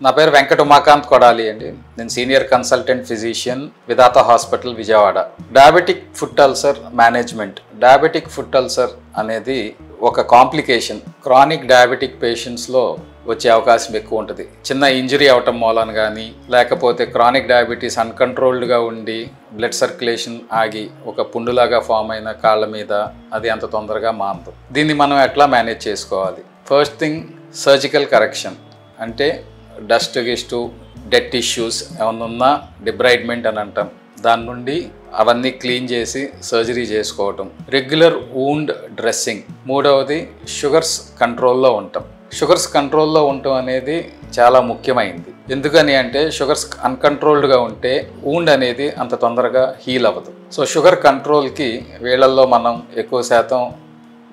నా పేరు వెంకట ఉమాకాంత్ కొడాలి అండి. నేను సీనియర్ కన్సల్టెంట్ ఫిజిషియన్ విధాత hospital Vijayawada. Diabetic foot ulcer management. Diabetic foot ulcer అనేది ఒక కాంప్లికేషన్. క్రానిక్ డయాబెటిక్ పేషెంట్స్లో వచ్చే అవకాశం ఎక్కువ ఉంటుంది. చిన్న ఇంజరీ అవటం మూలన కానీ, లేకపోతే క్రానిక్ డయాబెటీస్ అన్కంట్రోల్డ్గా ఉండి బ్లడ్ సర్క్యులేషన్ ఆగి ఒక పుండులాగా ఫామ్ అయిన కాళ్ళ మీద అది అంత తొందరగా మానదు. దీన్ని మనం ఎట్లా మేనేజ్ చేసుకోవాలి? First thing surgical correction. అంటే డస్ట్ గిస్టు డెడ్ టిష్యూస్ ఏమన్నా ఉన్నా డిబ్రైడ్మెంట్ అని అంటాం. దాని నుండి అవన్నీ క్లీన్ చేసి సర్జరీ చేసుకోవటం. Regular wound dressing. మూడవది షుగర్స్ కంట్రోల్లో ఉండటం. షుగర్స్ కంట్రోల్లో ఉండటం అనేది చాలా ముఖ్యమైనది. ఎందుకని అంటే షుగర్స్ అన్కంట్రోల్డ్గా ఉంటే వూండ్ అనేది అంత తొందరగా హీల్ అవ్వదు. సో షుగర్ కంట్రోల్కి వీళ్ళల్లో మనం ఎక్కువ శాతం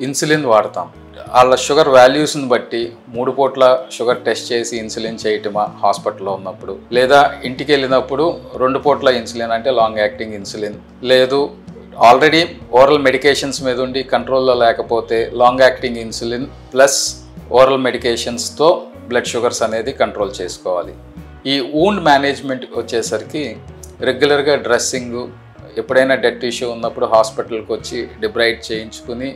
ఇన్సులిన్ వాడతాం. వాళ్ళ షుగర్ వాల్యూస్ని బట్టి 3 పూట్ల షుగర్ టెస్ట్ చేసి ఇన్సులిన్ చేయటమా హాస్పిటల్లో ఉన్నప్పుడు, లేదా ఇంటికి వెళ్ళినప్పుడు 2 పూట్ల ఇన్సులిన్ అంటే లాంగ్ యాక్టింగ్ ఇన్సులిన్, లేదు ఆల్రెడీ ఓరల్ మెడికేషన్స్ మీద ఉండి కంట్రోల్లో లేకపోతే long acting insulin plus oral మెడికేషన్స్తో బ్లడ్ షుగర్స్ అనేది కంట్రోల్ చేసుకోవాలి. ఈ వూండ్ మేనేజ్మెంట్ వచ్చేసరికి రెగ్యులర్గా డ్రెస్సింగు, ఎప్పుడైనా డెడ్ టిష్యూ ఉన్నప్పుడు హాస్పిటల్కి వచ్చి డిబ్రైడ్ చేయించుకుని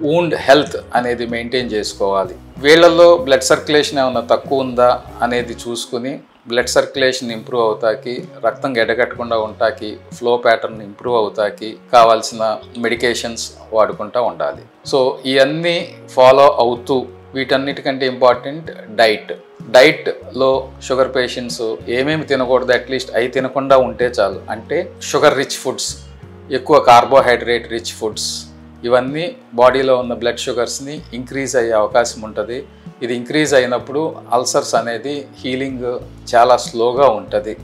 వూండ్ హెల్త్ అనేది మెయింటైన్ చేసుకోవాలి. వీళ్ళల్లో బ్లడ్ సర్క్యులేషన్ ఏమైనా తక్కువ ఉందా అనేది చూసుకుని బ్లడ్ సర్క్యులేషన్ ఇంప్రూవ్ అవుతాకి, రక్తం గడ్డకట్టకుండా ఉంటాకి, ఫ్లో ప్యాటర్న్ ఇంప్రూవ్ అవుతాకి కావాల్సిన మెడికేషన్స్ వాడుకుంటూ ఉండాలి. సో ఇవన్నీ ఫాలో అవుతూ, వీటన్నిటికంటే ఇంపార్టెంట్ డైట్లో షుగర్ పేషెంట్స్ ఏమేమి తినకూడదు, అట్లీస్ట్ అవి తినకుండా ఉంటే చాలు. అంటే షుగర్ రిచ్ ఫుడ్స్, ఎక్కువ కార్బోహైడ్రేట్ రిచ్ ఫుడ్స్, ఇవన్నీ బాడీలో ఉన్న బ్లడ్ షుగర్స్ని ఇంక్రీజ్ అయ్యే అవకాశం ఉంటుంది. ఇది ఇంక్రీజ్ అయినప్పుడు అల్సర్స్ అనేది హీలింగ్ చాలా స్లోగా ఉంటుంది,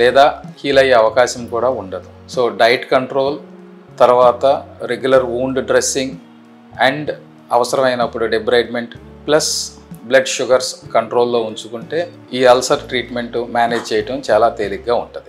లేదా హీల్ అయ్యే అవకాశం కూడా ఉండదు. సో డైట్ కంట్రోల్, తర్వాత రెగ్యులర్ వూండ్ డ్రెస్సింగ్ అండ్ అవసరమైనప్పుడు డిబ్రైడ్మెంట్ ప్లస్ బ్లడ్ షుగర్స్ కంట్రోల్లో ఉంచుకుంటే ఈ అల్సర్ ట్రీట్మెంట్ మేనేజ్ చేయడం చాలా తేలిగ్గా ఉంటుంది.